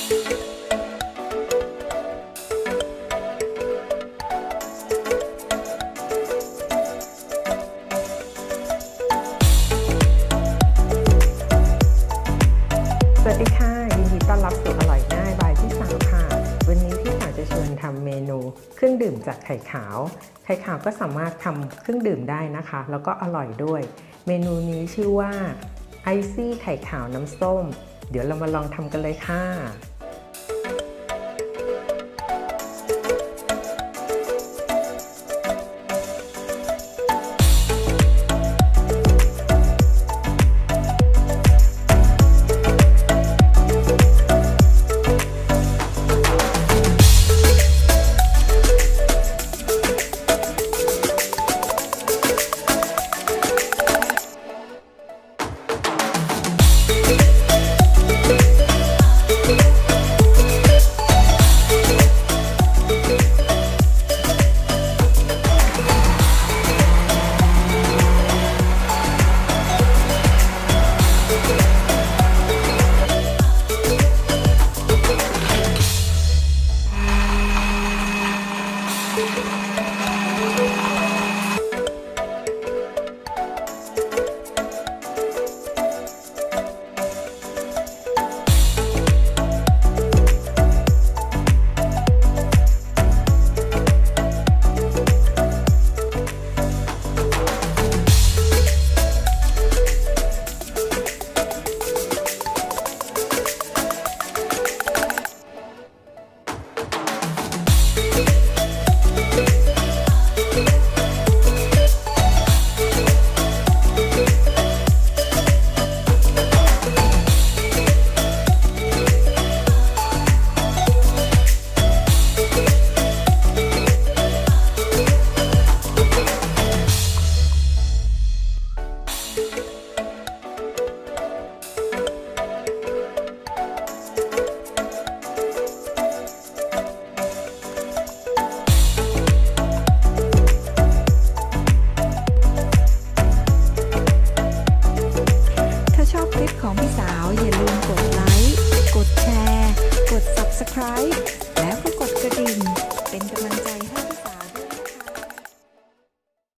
สวัสดีค่ะยินดีต้อนรับสู่อร่อยง่ายบายพี่สาวค่ะวันนี้พี่สาวจะชวนทำเมนูเครื่องดื่มจากไข่ขาวก็สามารถทำเครื่องดื่มได้นะคะแล้วก็อร่อยด้วยเมนูนี้ชื่อว่าไอซี่ไข่ขาวน้ำส้มเดี๋ยวเรามาลองทำกันเลยค่ะของพี่สาวอย่าลืมกดไลค์ กดแชร์ กด Subscribe แล้วก็กดกระดิ่ง